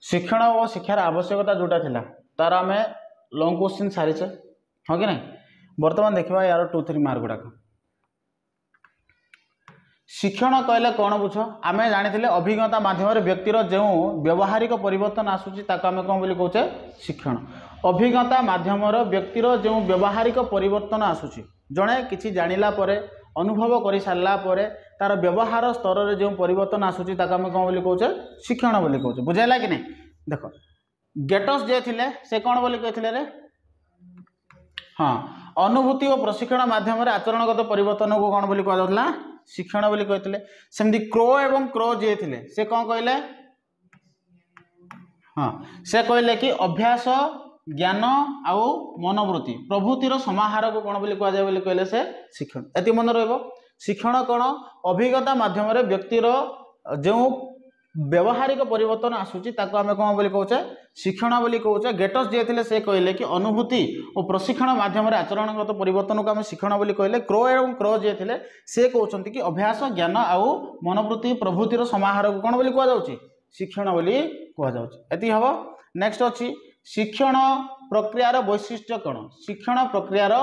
शिक्षण और शिक्षार आवश्यकता जोटा थिला तार आम लंग क्वेश्चन सारीचे हाँ कि नहीं। बर्तमान देखा यार 2-3 मार्क गुड़ाक शिक्षण कहले कौन बुझ आम जानी अभिज्ञता माध्यम व्यक्तिर जो व्यवहारिक परिवर्तन आसूची आम कौन बोली कहे शिक्षण। अभिज्ञता माध्यम व्यक्तिर जो व्यवहारिक परिवर्तन आसूची जड़े किसी जानिला परे अनुभव कर सारा पर तार व्यवहार स्तर में जो परिवर्तन आसूची आम कौन बोली कहे शिक्षण बोली कहे। बुझेगा कि नहीं। देख गेटस जे थिले से कौन बोली कहते रे हाँ अनुभूति और प्रशिक्षण माध्यम आचरणगत परिवर्तन को कौन बोली कहुला शिक्षण बोली कहते। सेमती क्रो एवं क्रो जे थिले से कौन कहले हाँ से कहले कि अभ्यास ज्ञान आउ मनोवृत्ति प्रभृतिर समाहार को कौन बोली कहुए बोली कहले से शिक्षण। एति मन रहिबो शिक्षण कौन अभिज्ञता माध्यम व्यक्तिर जो व्यवहारिक परिवर्तन आसूची ताको आमे कौन बोली कहूचे शिक्षण बोली कहूचे। गेटस जे थिले से कहले कि अनुभूति और प्रशिक्षण माध्यम आचरणगत परिवर्तन को आमे शिक्षण बोली कहले। क्रो एवं क्रो जे थिले से कहउछंती कि अभ्यास ज्ञान आउ मनोवृत्ति प्रभृतिर समाहार को कौन बोली कह जाउची शिक्षण बोली कह जाउची। एति हबो। नेक्स्ट अछि शिक्षण प्रक्रियार वैशिष्ट्य कौन शिक्षण प्रक्रियार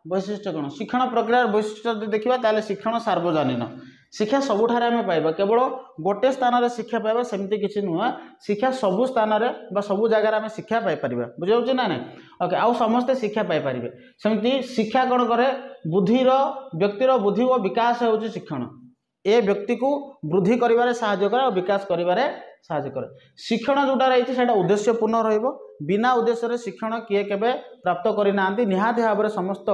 वैशिष्ट्य कौन। शिक्षण प्रक्रियार वैशिष्ट्य देखिबा ताले शिक्षण सार्वजनीन शिक्षा सबुठारे आमे पाइबा केवल गोटे स्थान में शिक्षा पाइबा सेमती किछि नुह शिक्षा सबु स्थान में सबु जगह आमे शिक्षा पाई परिबा बुझाउछि ना नहीं ओके आउ समस्ते शिक्षा पाई परिबे। सेमती शिक्षा कौन करे बुद्धिर व्यक्तिर बुद्धि और विकास होउछि शिक्षण ए व्यक्ति को वृद्धि करिवारे सहायता करे और विकास करिवारे सहायता करे। शिक्षण जोटा रही सेटा उद्देश्यपूर्ण रहिबो बिना उद्देश्य शिक्षण किए केबे प्राप्त करि नांती निहाती भाव समस्त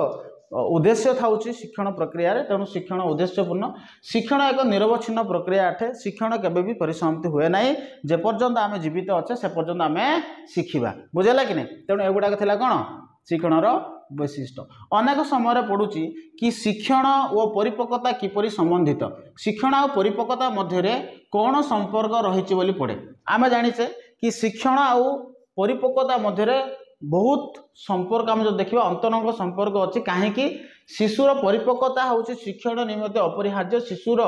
उद्देश्य थाउछि शिक्षण प्रक्रिया रे। तेणु शिक्षण उद्देश्यपूर्ण शिक्षण एक निरवच्छिन्न प्रक्रिया अटे शिक्षण केबे भी परिसमाप्ति हुए ना जे पर्यंत आमे जीवित अच्छे से पर्यंत आमे शिखिबा बुझेला कि नहीं। तेणु एगुड़ाक थिला कौन शिक्षणर वैशिष्ट्य। अनेक समय पड़ुछि कि शिक्षण और परिपक्वता किपरि संबंधित शिक्षण और परिपक्वता मध्य कौन संपर्क रही बोली पड़े। आमे जानिचे कि शिक्षण और परिपक्वता मध्य बहुत संपर्क आम जो देखा अंतरंग संपर्क अच्छी कहीं शिशुर परिपक्वता हूँ शिक्षण निमित्त अपरिहार्य शिशुर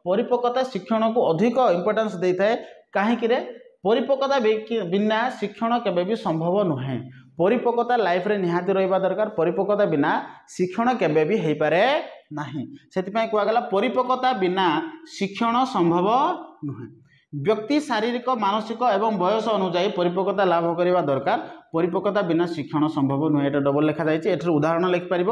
परिपक्वता शिक्षण को अधिक इम्पोर्टेंस देता है कहीं परिपक्वता बिना शिक्षण केबे भी संभव नुहे। परिपक्वता लाइफ रे निहाती रहिबा दरकार परिपक्वता बिना शिक्षण केबे भी हो पारे नहीं सेतिपय कहगला परिपक्वता बिना शिक्षण संभव नुहे। व्यक्ति शारीरिक मानसिक एवं बयस अनुजाई परिपक्वता लाभ करने दरकार परिपक्वता बिना शिक्षण संभव नुहे। ये डबल लिखा जाइए एठर उदाहरण लिखिपर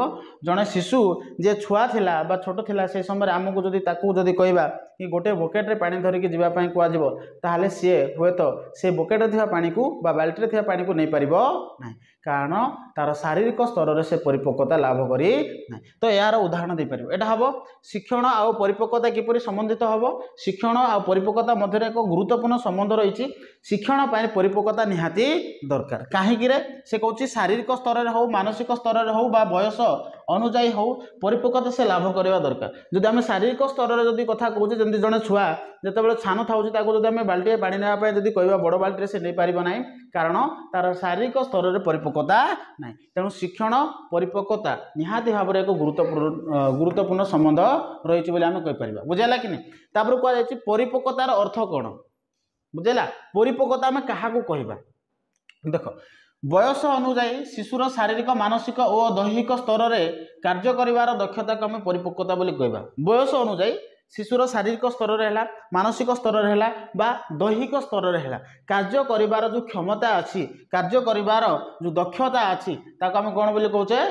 जड़े शिशु जे छुआ थिला बा छोट थिला से समय आमको जदि ताकू जदि कहबा कि गोटे बकेट रे पानी धरिकी जीवा पई कुआजिबो ताहले सी हुए तो से बकेट रे थिबा पानी को बा बाल्टी रे थिबा पानी को नहीं पारिबो नाही कारण तार शारीरिक स्तर रे से परिपक्वता लाभ करी नाही। तो यार उदाहरण दे पारिबो एटा हबो शिक्षण आ परिपक्वता किपरि संबंधित हबो शिक्षण आ परिपक्वता मध्य एक गुरुत्वपूर्ण संबंध रही शिक्षण पाई परिपक्वता निहाती दरकार कहीं से कहूँ शारीरिक स्तर में हो मानसिक स्तर में हो बा बयस अनुजाई हो परिपक्वता से लाभ करवा दरकार। जदि आम शारीरिक स्तर में जब कथा कहूँ जमी जड़े छुआ जो छान था जब बाल्टी पानी नापी जब कह बड़ बाल्टी से नहीं पार ना कारण तार शारीरिक स्तर में परिपक्वता ना तेणु शिक्षण परिपक्वता निहाती भाव में एक गुरुत्वपूर्ण संबंध रही आम कहीपर बुझेगा कि नहीं। तापर कहुई परिपक्वतार अर्थ कौन बुझेगा परिपक्वता आम क्या कहवा देख बयस अनुजाई शिशुर शारीरिक मानसिक और दैहिक स्तर में कार्य कर दक्षता को आम परिपक्वता बोली कहवा। बयस अनुजाई शिशुर शारीरिक स्तर है मानसिक स्तर है बा दैहिक स्तर है कार्य कर जो क्षमता अच्छी कार्य कर जो दक्षता अच्छी ताको आम कौन बोली कहचे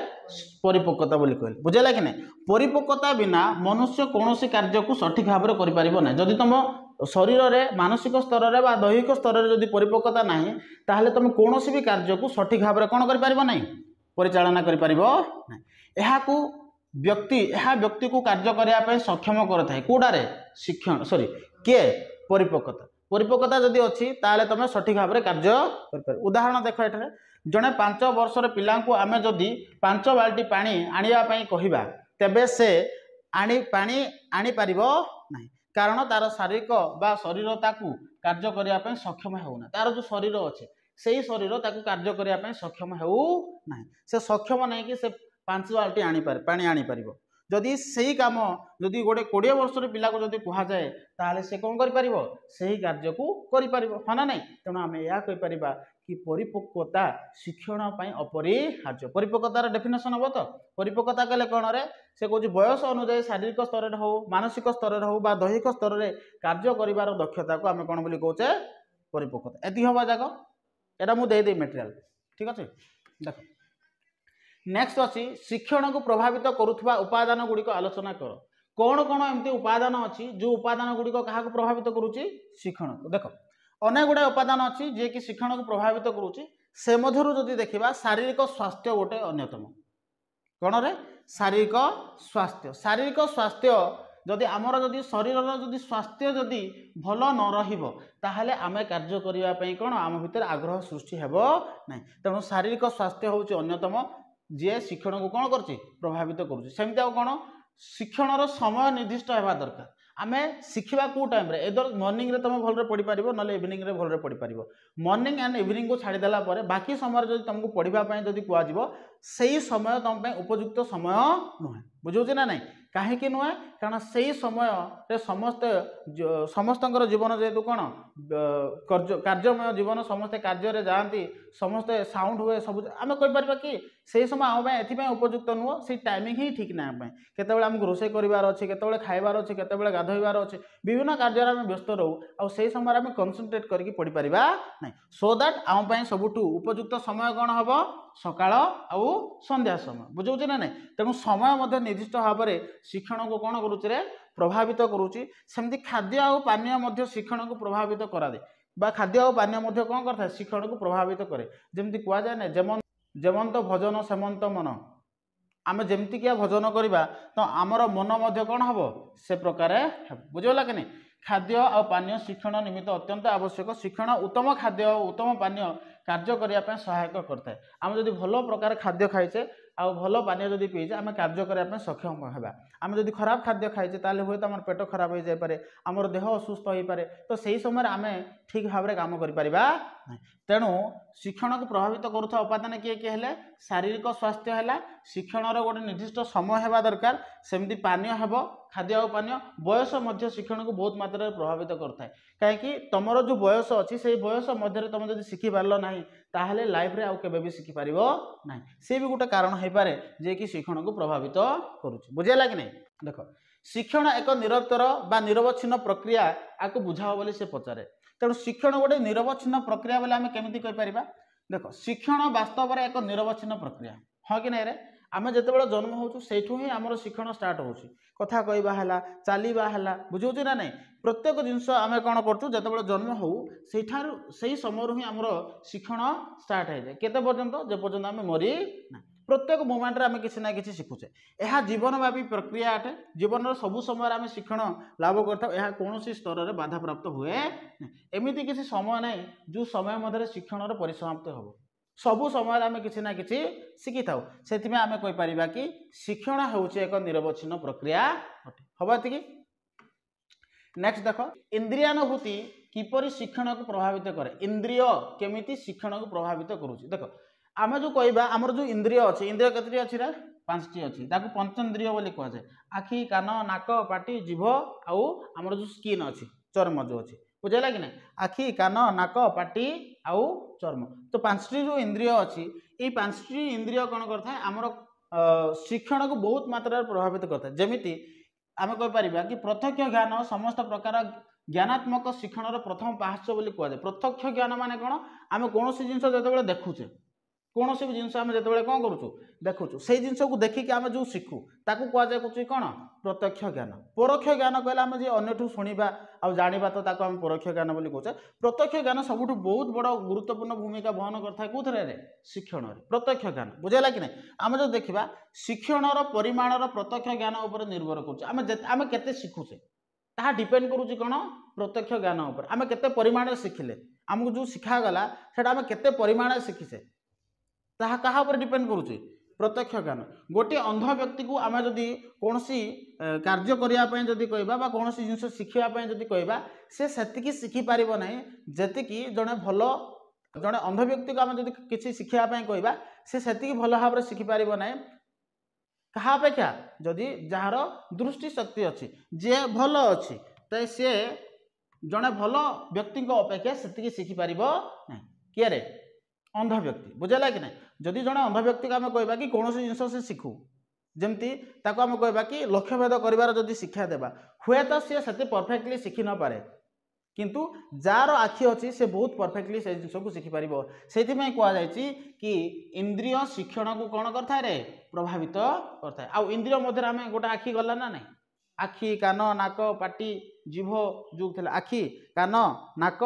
परिपक्वता बोली कहले बुझेगा कि नहीं। परिपक्वता बिना मनुष्य कौन कार्य को सठिक भाव में कर जदि तुम शरीर में मानसिक स्तर में बा दैहिक स्तर में जदि परिपक्वता नहीं ताहले तुम कौन भी कार्य को सठिक भाव में कौन कर परिचालना कर व्यक्ति को कार्य करने सक्षम करता कौटारे शिक्षण सॉरी किए परिपक्वता परिपक्वता जदि अच्छी ताले तुम सठिक भाव में कार्य कर। उदाहरण देख ये जड़े 5 वर्षर पिला को आम जदि 5 बाल्टी पानी आने कहवा तेबे से पानी आनी पार ना कारण तार शारीरिक बा शरीरता को कार्य करने सक्षम होना तार जो शरीर अच्छे से शरीर ताको कार्य करने सक्षम हो ना से सक्षम नहीं कि से 5 बाल्टी पानी आनी पार जदि सही काम जदि गोटे 20 वर्ष पिला को जदि कह जाए ताहले से कौन कर पारिबो सही कार्य को करि पारिबो हाँ ना नहीं। तेणु आम या कहि परिबा कि परिपक्वता शिक्षण पई अपरिहार्य। परिपक्वतार डेफिनेशन हम तो परिपक्वता कहले कौन रे से कहूँ बयस अनुसार शारीरिक स्तर में हो मानसिक स्तर में हो बा दैहिक स्तर में कार्य करिवार दक्षता को आम कौन बोली कहचे परिपक्वता। एति हवा जाक एटा मु दे मेटेरियल ठीक अच्छे। देख नेक्स्ट अच्छी शिक्षण को प्रभावित करुवा उपादान गुड़िक आलोचना कर कौन कौन एमती उपादान अच्छी जो उपादान गुड़िक क्या प्रभावित करुच्ची शिक्षण को। देख अनेक गुड़ा उपादान अच्छी जे कि शिक्षण को प्रभावित करुच्ची से मध्यरु जदि देखिबा शारीरिक स्वास्थ्य गोटे अन्यतम। कौन रे शारीरिक स्वास्थ्य जदि आमर जदि शरीर जदि स्वास्थ्य जदि भल न रहिबो ताहले आमे कार्य करिया पई कोन आम भितर आग्रह सृष्टि हेबो नै। तेणु शारीरिक स्वास्थ्य होउची अन्यतम जे शिक्षण को कौन करछि प्रभावित करुच्ची। सेमती आ कोन शिक्षण समय निर्दिष्ट हेबा दरकार। आमे शिखिबा को टाइम रे एदर मॉर्निंग रे तुम भलरे पढ़ी पारिबो नले इवनिंग रे भलरे पढ़ी पारिबो। मॉर्निंग एंड इवनिंग को छाड़ी देला परे बाकी समय जदि तुमको पढ़िबा पई जदि कुआ जिवो सेही समय तुम पई उपयुक्त समय नुहे बुझौछि ना नहीं। कहीं नुहे कारण से समय समस्त जीवन जेहेतु कौन कार्यमय जीवन समस्ते कार्य जाती समस्ते साउंड हुए सब आम कहीपर कि से समय आम एथि उपयुक्त नुह से टाइमिंग ही ठीक ना केतबेले आमको रोषे करार अच्छे केतबेले खाइबार अच्छे केतबेले गाधोइबार अच्छे विभिन्न कार्य आम व्यस्त रहू आ से समय आम कनसंट्रेट करके पढ़ी पारिबा नहीं। सो दैट आम सबुठु उपयुक्त समय कौन हम सकाळ आउ संध्या समय बुझौछि ना नहीं। तेणु समय मध्य निर्दिष्ट भाव में शिक्षण को कौन करुच्ची रे प्रभावित करुच्ची। सेमती खाद्य आउ पानीय मध्य शिक्षण को प्रभावित करा दे बा खाद्य आउ पानीय मध्य कौन करता शिक्षण को प्रभावित करे। जेमती कुआ जाए ना जेमंत भोजन सेमंत मन आम जमती क्या भोजन करवा तो आमर मन मध्य कौन हम से प्रकार बुझेगा कि नहीं। खाद्य आ पानीय शिक्षण निमित्त अत्यंत आवश्यक। शिक्षण उत्तम खाद्य और उत्तम पानीय कार्य करने सहायक करता है। आम जब भल प्रकार खाद्य खाइचे आ भल पानीय जब पीचे आम कार्य करने सक्षम होगा। आम जब खराब खाद्य खाइचे ताले हुए तो आम पेट खराब हो जाए आमर देह असुस्थ हो पारे तो सही समय आम ठीक भाव में काम कर। तेणु शिक्षण को प्रभावित करुवा उपादान किए किए हेले शारीरिक स्वास्थ्य है शिक्षण गोटे निर्दिष्ट समय होगा दरकार। सेमती पानीय हेब खाद्य और पानीय बयस मध्य शिक्षण को बहुत मात्रा प्रभावित करता है। कहीं तुमर जो बयस अच्छी से बयस मध्य तुम जब शिखि पार ना ताहले लाइफ रे आउ केबे भी शिखि पारिबो नहीं। से भी गोटे कारण हो पारे जे कि शिक्षण को प्रभावित करुच्ची बुझेगा कि नहीं। देख शिक्षण एक निरंतर बा निरवच्छिन्न प्रक्रिया आपको बुझाओ बोली से पचारे। तेणु शिक्षण गोटे निरवच्छिन्न प्रक्रिया बोले आम केमिति कहि परिबा। देख शिक्षण वास्तव में एक निरवच्छिन्न प्रक्रिया हाँ कि नहीं रे। आम जितेबाला जन्म होचु सेठू ही आमर शिक्षण स्टार्ट होची कथा कहवा है चलवा है बुझे ना नहीं। प्रत्येक जिनस आम कौन करूँ जितेबाला जन्म हो से समय ही आमर शिक्षण स्टार्ट हो जाए केते पर्यंत जे पर्यंत आम मरी ना। प्रत्येक मोमेंट आम किसी ना कि शिखुचे यह जीवनव्यापी प्रक्रिया अटे। जीवन सबू समय आम शिक्षण लाभ कर कौन स्तर में बाधा प्राप्त हुए एमती किसी समय ना जो समय मध्य शिक्षण परिसमाप्त हो सबू समय आम किसी ना कि शिखि था से आम कहीपर कि शिक्षण होउछि एक निरवच्छिन्न प्रक्रिया अटे हम ये। नेक्स्ट देख इंद्रियानुभूति किपरि शिक्षण को प्रभावित करे। इंद्रिय केमिति शिक्षण को प्रभावित करुच्ची। देख आम जो कहवा आमर जो इंद्रिय अच्छी इंद्रिय केतटी अच्छी रे 5टी अच्छी ताकू पंचेन्द्रिय बोली कहुए। आखि कान नाक पाटी जीभ आउ आमर जो स्किन अच्छी चर्म जो अच्छी बुझेगा कि नहीं। आखि कान नाक पाटी आउ चर्म तो 5टी जो इंद्रिय अच्छी ये 5टी इंद्रिय कौन करता है आमर शिक्षण को बहुत मात्रा प्रभावित करता है। जमीती आम कहीपर कि प्रत्यक्ष ज्ञान समस्त प्रकार ज्ञानात्मक शिक्षण प्रथम पाहच बोली कहुए। प्रत्यक्ष ज्ञान माने कौन आम कौन जिनस जो देखुचे कौन भी जिनस आम जो कौन करूँ देखुचु से जिनस को देखिक आम जो शिखु ताकू कहुए कौन प्रत्यक्ष ज्ञान। परोक्ष ज्ञान कहले आम जी अन्यठू शुणा आ जाना तो ताको आम परोक्ष ज्ञान बोली कहुचे। प्रत्यक्ष ज्ञान सबुठ बहुत बड़ गुरुत्वपूर्ण भूमिका बहन करता है कौन शिक्षण प्रत्यक्ष ज्ञान बुझेगा कि नहीं। आम जो देखा शिक्षण परिमाणर प्रत्यक्ष ज्ञान उपर निर्भर करें केते शिखुचे ताहा डिपेंड करुच्ची कौन प्रत्यक्ष ज्ञान उपर आम केते परिमाण शिखिले आमको जो शिखागला सेटा आम केते परिमाण शिखिचे ताहा कहा पर डिपेंड करुच्ची प्रत्यक्ष ज्ञान। गोटे अंध व्यक्ति को आम जदि कौन कार्य करने जदि कहवा कौन जिन शिखापी जदि कहवा से शिखिपार ना जी जड़े भल जड़े अंध व्यक्ति को आम जदि किसी शिखापी कहवा से भल भाव में शिखिपार ना क्या अपेक्षा जदि जार दृष्टि शक्ति अच्छी जे भल अच्छी तो सी जड़े भल व्यक्ति अपेक्षा से शिखिपार ना किए रे अंध व्यक्ति बुझेगा कि ना जदि जड़े अंध व्यक्ति को आम कहवा कि कौन जिनस से शिखु जमती आम कहवा कि लक्ष्यभेद कर शिक्षा देवा हुए तो सी से परफेक्टली शिखि न पारे किंतु जार आखि अच्छी से बहुत परफेक्टली से जिन को शिखिपार से कहुई कि इंद्रिय शिक्षण को कौन करता रे प्रभावित करता है। आउ इंद्रिय मध्य आम गोटे आखि गला ना नहीं आखि कान नाक पाटी जीभ जो थे आखि कान नाक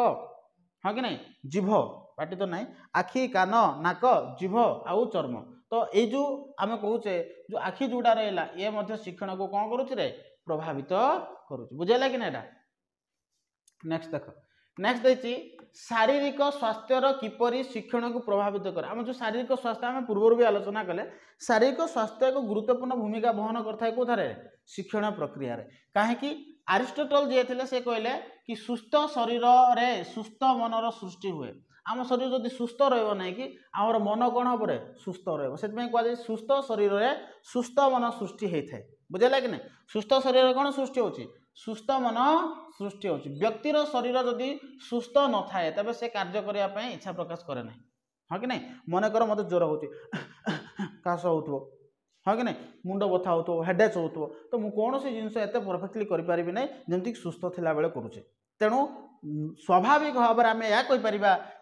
हाँ कि नहीं जीभ पाटी तो नहीं आखि कान नाक जीभ आउ चर्म तो ये जो आम कहे जो आखि जोटा रहा ये शिक्षण को कौन करुच्चे प्रभावित करुच्चे बुझेगा कि ना। नेक्स्ट देख नेक्स्ट देखिए शारीरिक स्वास्थ्यर किपरि शिक्षण को प्रभावित करे आम जो शारीरिक स्वास्थ्य आम पूर्व भी आलोचना कले शारीरिक स्वास्थ्य एक गुरुत्वपूर्ण भूमिका बहन करता है कौन शिक्षण प्रक्रिया कहीं अरिस्टोटल जी थे से कहले कि सुस्थ शरीर रे सुस्थ मनर सृष्टि हुए आम शरीर जदि सुस्थ रहा कि आमर मन कौन हम सुस्थ रही सुस्थ शरीर रे सुस्थ मन सृष्टि होता है बुझेगा कि नहीं सुस्थ शरीर कौन सृष्टि होची सुस्थ मन सृष्टि होची व्यक्तिर शरीर जदि सुस्थ न थाए तबे से कार्य करने इच्छा प्रकाश करे ना हाँ कि नहीं मनकर मत ज्वर हो काश हो हाँ कि नहीं मुंड बथा हो हेडेक हो तो मुझे कौन सी जिनस एत परफेक्टली करें ना जमीक सुस्थ थिला बेले करुचे तेणु स्वाभाविक भाव में आम यह कहीपर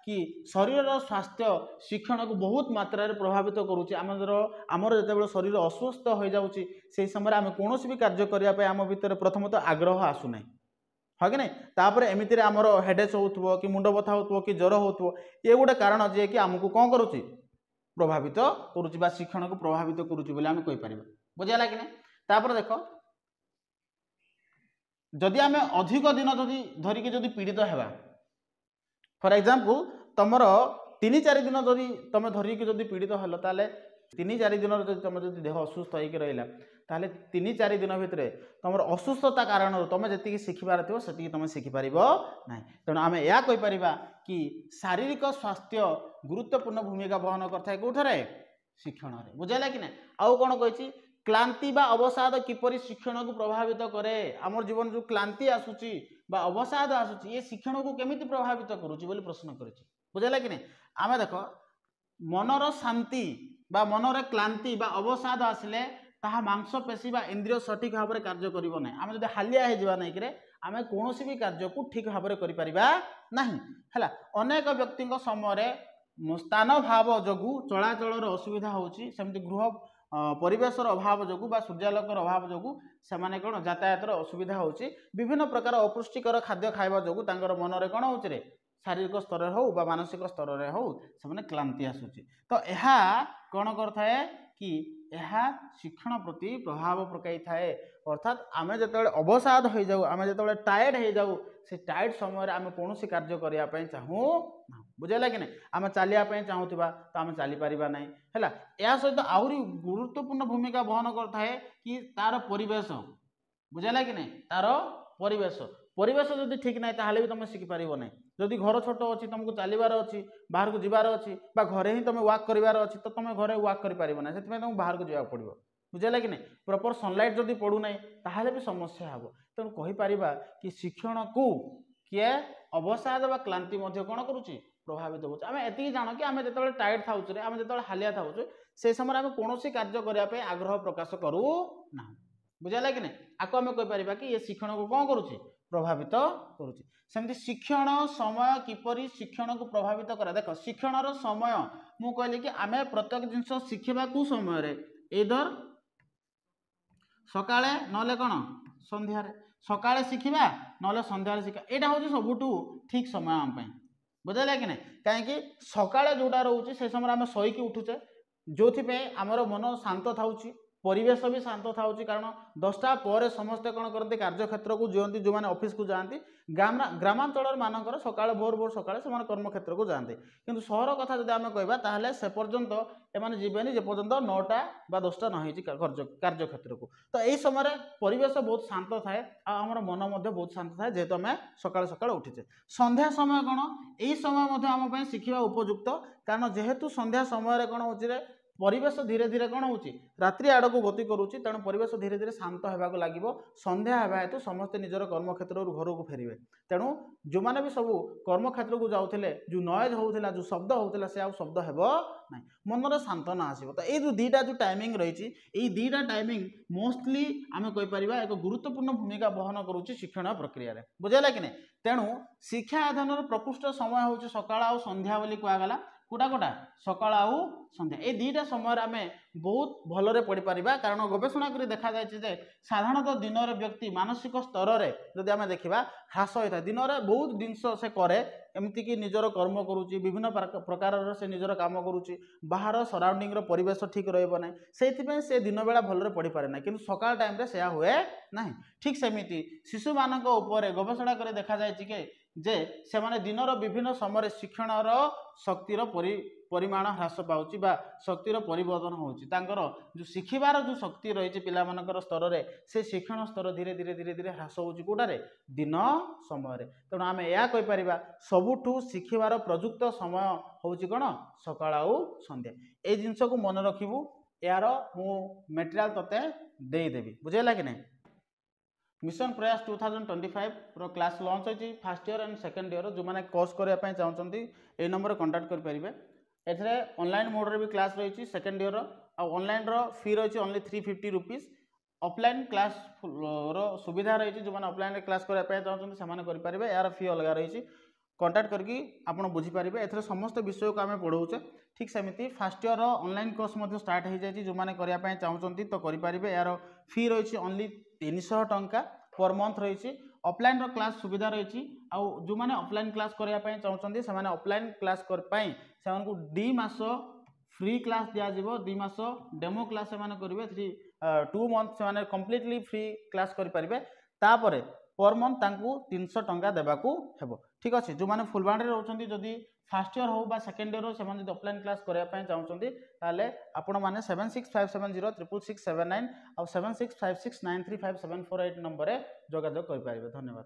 कि शरीर स्वास्थ्य शिक्षण को बहुत मात्रा प्रभावित करुचे आमर जो शरीर अस्वस्थ हो जाऊँगी से समय आम कौन भी कार्य करने आम भितर प्रथमतः आग्रह आसुना हाँ कि नहीं तापर एमती आमर हेडेक हो कि मुंड बथा हो कि ज्वर हो ये गोटे कारण जे कि आमको कौन करुच्ची प्रभावित करुच्ची शिक्षण को प्रभावित करुच्ची बोली आम कहीपर बुझेगा कि नहीं तापर देख जदि आम अधिक दिन धरिकी जदि पीड़ित है फॉर एग्जांपल तुमर 3-4 दिन जदि तुम धरिकी जदि पीड़ित हेल ताले 3-4 दिन तुम जदि देह असुस्थ होकर रहा ताले 3-4 दिन भितर तुम असुस्थता कारण तुम जी शिखिबार थो से तुम शिखिपार ना तेणु आम यह कहीपर कि शारीरिक स्वास्थ्य गुरुत्वपूर्ण भूमिका बहन करता है कौन शिक्षण में बुझेगा कि ना आउ कौन कही क्लांति बा अवसाद किपरि शिक्षण को प्रभावित करे आमर जीवन जो क्लांति आसूची बा अवसाद आसूची ये शिक्षण को केमिति प्रभावित करुच्ची बोली प्रश्न करुच्ची बुझेगा कि नहीं आम देख मनर शांति बा मनर क्लांति बा अवसाद आसिले ताहा मांसपेशी बा इंद्रिय सठिक भाव में कार्य करिवो नै आम जदि हालिया हो जावा नै कि आम कौन भी कार्य को ठीक भाव में करिपारिबा नाही हैला अनेक व्यक्ति समय स्थान भाव जोगु चलाचल असुविधा होची सेमति गृह परिवेशर अभाव जो सूर्यालोकर अभाव जो से कौन यातायातर असुविधा होची विभिन्न प्रकार अपुष्टिकर खाद्य खाइबा जो मन में कौन हो शारीरिक स्तर हो बा मानसिक स्तर में हो से क्लांति आसूची तो यह कौन करता कि यह शिक्षण प्रति प्रभाव पकई थाए अर्थात आम जो अवसाद हो जाऊ आम जो टायर्ड हो जाऊ से टायर्ड समय आम कौन कार्य करने चाहूँ बुझेगा कि नहीं आम चलिया चाहूबा तो आम चली पारिबा नहीं है या सहित आहरी गुरुत्वपूर्ण भूमिका बहन करता है कि तार परिवेश बुझेगा कि नहीं तार परिवेश परिवेश जदि ठीक ना ताहले भी तुम शिखिपार नहीं जदि घर छोट अच्छी तुमको चलबार अच्छी बाहर को जीवार अच्छी घरे ही तुम वाक करार अच्छी तो तुम घरे वाक कर ना से तुम बाहर को जावाक पड़ो बुझेगा कि नहीं प्रॉपर सनलाइट जदि पड़ूना ताहले भी समस्या हम तेणु कहीपर कि शिक्षण को किए अवसाद व क्लांति कौन करुच्ची प्रभावित हो आम एति जान कि आम जो टायर्ड था आम जो हालिया था से समय आम कौन कार्य करने आग्रह प्रकाश करूँ ना बुझेगा कि नहीं आपको आम कहीपर कि ये शिक्षण को कौन करुच्ची प्रभावित करुच्ची सेमती शिक्षण समय किपरि शिक्षण को प्रभावित करा देख शिक्षण समय मु कहली कि आम प्रत्येक जिनस शिखा समय इधर सकाळे नले कौन संध्यार सकाळे शिखा ना संध्यार शिखा यहाँ हूँ सबुठ ठीक समय आम बुझेगा कि नहीं कहीं सकाळे जोटा रोचे से समय आम शोक उठुचे जो आमर मन शांत था परिवेश भी शांत था कारण 10टा पर समस्ते कौन करते कार्यक्षेत्र को जाती जो मैंने ऑफिस को जाती ग्रामांचल मानकर सकाळ भोर भोर सकाळे से कर्मक्षेत्र को जाते किंतु सहर कथा जब आम कहवा से पर्यंत एम जीवेनि जे पर्यंत 9टा बा 10टा नही कार्यक्षेत्र को तो यही समय परिवेश बहुत शांत थाए आमर मन बहुत शांत थाए जेहेतु आम सकाळ सकाळ उठीचे संध्या समय कौन यही समय आम शिखा उपयुक्त कारण जेहेतु संध्या समय कौन हो परिवेश धीरे धीरे कौन हो रात्रि आड़ को गति करुच्ची तेणु परिवेश धीरे धीरे शांत होगा लगे संध्या होगा हेतु समस्ते निजर कर्मक्षेत्र घर को फेरवे तेणु जो मैंने भी सब कर्मक्षेत्र को जाऊे जो नॉइज होता जो शब्द होता से आ शब्द हेब ना मनर सांत्वना आसो तो ये जो दीटा जो टाइमिंग रही दीटा टाइमिंग मोस्टली आम कहीपर एक गुरुत्वपूर्ण भूमिका बहन करुच्ची शिक्षण प्रक्रिया बुझेगा कि नहीं तेणु शिक्षा अध्ययन प्रकृष्ट समय हूँ सकाळ आ संध्या बोली कहगला कोटा कोटा सकाळ आउ संध्या ये दुईटा समय आम बहुत भलरे पढ़ी पारिबा कारण गवेषणा करी देखा जाए साधारणतः दिन व्यक्ति मानसिक स्तर में जदि आम देखा ह्रास होता है दिन में बहुत जिनस से करे एमतीक निजर कर्म करुच्ची विभिन्न प्रकार से निजर काम करुच्ची बाहर सराउंडिंग परिवेश ठीक रही से से दिन बेला भलरे पढ़ी पारे ना किंतु सकाळ टाइम से हुए ना ठीक सेमिति शिशु मानक ऊपर गवेषणा कर देखा जाए जे से माने दिनर विभिन्न समय शिक्षणर शक्तिर परिमाण ह्रास पाउची बा शक्तिर परिवर्तन होउची तांकर जो शिखिबार जो शक्ति रही पिलामानकर स्तर में से शिक्षण स्तर धीरे धीरे धीरे धीरे ह्रास होउची कोटारे दिन समय तेणु आम या कहि परिबा सबुठु शिखिबार प्रयुक्त समय होउची कोन सकाळ आउ संध्या ए जिंस को मन रखिबु यार मु मटेरियल तते देई देबी बुझेला कि नहीं मिशन प्रयास 2025 रो क्लास लॉन्च होती first year and second year जो मैंने कोर्स करने चाहते ये नंबर कांटेक्ट करेंगे एथे ऑनलाइन मोड रे भी क्लास रही सेकंड ईयर ऑनलाइन रो फी रही ओनली 350 रुपीज ऑफलाइन क्लास रो सुविधा रही जो मैंने ऑफलाइन क्लास करने चाहते से यार फी अलग रही कांटेक्ट करके आप बुझीपारे एथर समस्त विषय को आम पढ़ाऊे ठीक सेमती first year online course start हो जाए जो मैंने करने चाहते तो करेंगे यार फी रही ओनली 300 टंका पर मंथ रही ऑफलाइन क्लास सुविधा रही जो मैंने ऑफलाइन क्लास करने चाहते से ऑफलाइन क्लास से 2 मास फ्री क्लास दिज्व 2 मास डेमो क्लास से करेंगे 2 मंथ से कम्प्लीटली फ्री क्लास करेंगे तापर पर मंथ 300 टंका देवाकू हेबो ठीक अच्छे जो मैंने फुलबाणी रोचे जदि फर्स्ट ईयर हो बा सेकेंड ईयर हो से ऑफलाइन क्लास करने चाहते ताले आपण मैंने 7657066769 और 7656935748 नंबर जोगाजोग करें। धन्यवाद।